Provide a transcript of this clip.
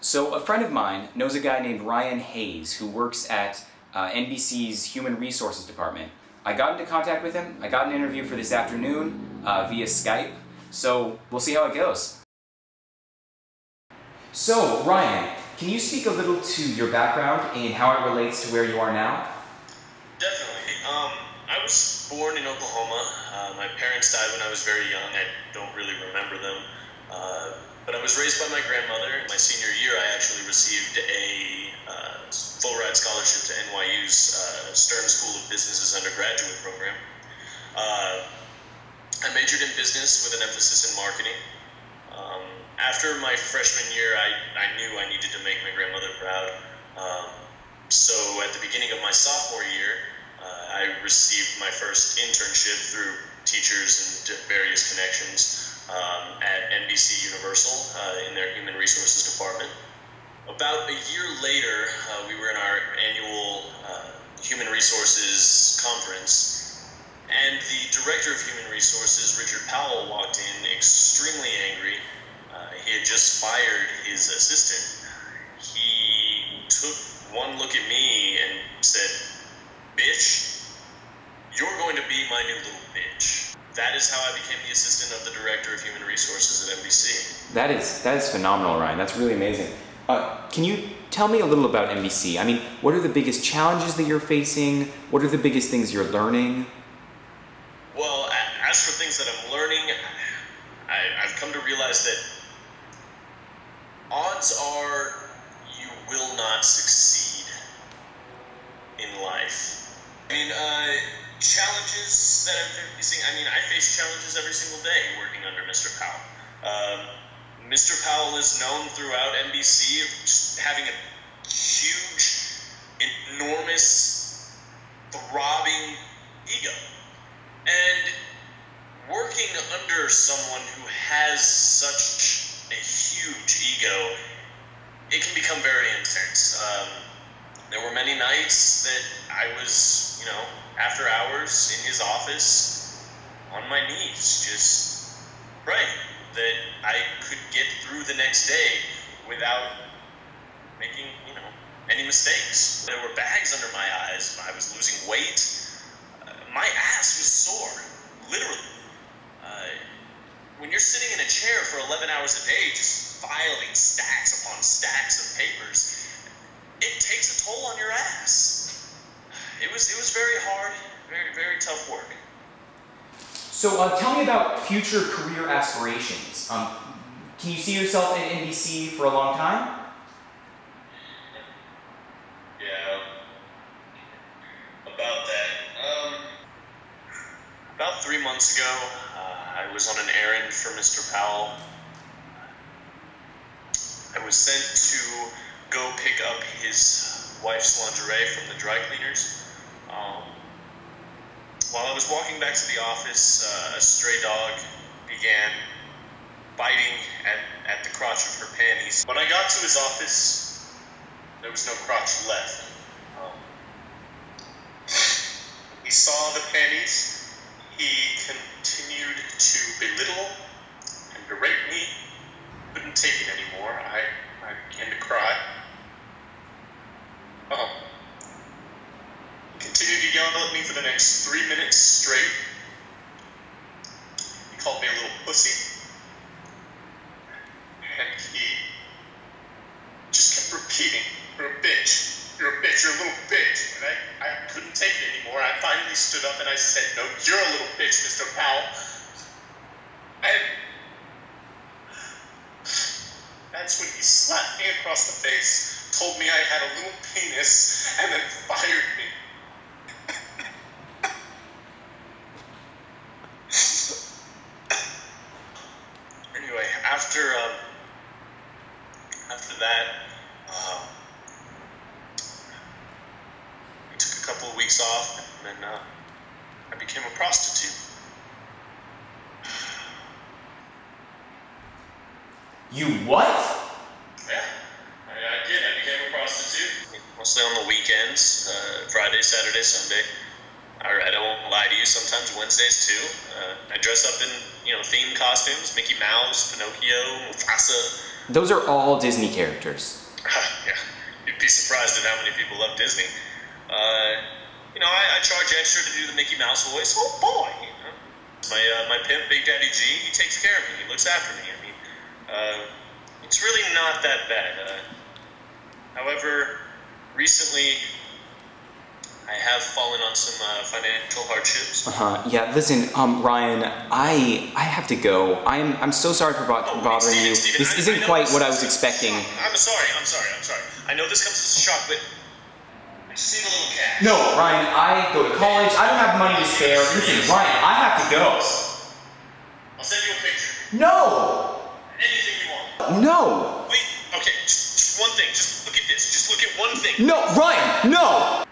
So a friend of mine knows a guy named Ryan Hayes who works at NBC's Human Resources Department. I got into contact with him. I got an interview for this afternoon via Skype, so we'll see how it goes. So, Ryan, can you speak a little to your background and how it relates to where you are now? Definitely. I was born in Oklahoma. My parents died when I was very young. I don't really remember them. But I was raised by my grandmother. In my senior year, I actually received a full-ride scholarship to NYU's Stern School of Business's undergraduate program. I majored in business with an emphasis in marketing. After my freshman year, I knew I needed to make my grandmother proud. So at the beginning of my sophomore year, I received my first internship through teachers and various connections at NBC Universal in their Human Resources Department. About a year later, we were in our annual Human Resources conference, and the Director of Human Resources, Richard Powell, walked in extremely angry. He had just fired his assistant. He took one look at me and said, "Bitch, you're going to be my new little bitch." That is how I became the assistant of the Director of Human Resources at NBC. That is phenomenal, Ryan. That's really amazing. Can you tell me a little about NBC? I mean, what are the biggest challenges that you're facing? What are the biggest things you're learning? Well, as for things that I'm learning, I've come to realize that odds are you will not succeed in life. I mean, challenges that I'm facing, I face challenges every single day working under Mr. Powell. Mr. Powell is known throughout NBC of just having a huge, enormous, throbbing ego. And working under someone who has such a huge ego, it can become very intense. There were many nights that I was, after hours in his office, on my knees, just praying that I could get through the next day without making, any mistakes. There were bags under my eyes. I was losing weight. My ass was sore, literally. When you're sitting in a chair for 11 hours a day, just filing stacks upon stacks of papers, it takes a toll on your ass. It was very hard, very, very tough work. So tell me about future career aspirations. Can you see yourself at NBC for a long time? Yeah, about that. About 3 months ago, I was on an errand for Mr. Powell. I was sent to go pick up his wife's lingerie from the dry cleaners. While I was walking back to the office, a stray dog began biting at the crotch of her panties. When I got to his office, there was no crotch left. He saw the panties. He continued to belittle and berate me. Couldn't take it anymore. I began to cry. He continued to yell at me for the next 3 minutes straight. He called me a little pussy. And he just kept repeating, "You're a bitch. You're a bitch. You're a little bitch." And I couldn't take it anymore. I finally stood up and I said, "No, you're a little bitch, Mr. Powell." And that's when he slapped me across the face, told me I had a little penis, and then fired me. Anyway, after that, I took a couple of weeks off, and then I became a prostitute. You what? Yeah, I did. I became a prostitute. Mostly on the weekends, Friday, Saturday, Sunday. I don't lie to you, sometimes Wednesdays too. I dress up in, themed costumes, Mickey Mouse, Pinocchio, Mufasa. Those are all Disney characters. Yeah, you'd be surprised at how many people love Disney. You know, I charge extra to do the Mickey Mouse voice. Oh boy, you know. My pimp, Big Daddy G, he takes care of me. He looks after me. I mean, it's really not that bad. However, recently I have fallen on some financial hardships. Yeah. Listen, Ryan, I have to go. I'm so sorry for bothering you. Steven, this isn't quite what I was expecting. I'm sorry. I know this comes as a shock, but I just need a little cash. No, Ryan, I go to college. I don't have money to spare. Listen, Ryan, I have to go. I'll send you a picture. No! Anything you want. No! Wait, okay, just one thing. Just look at this. Just look at one thing. No, Ryan, no!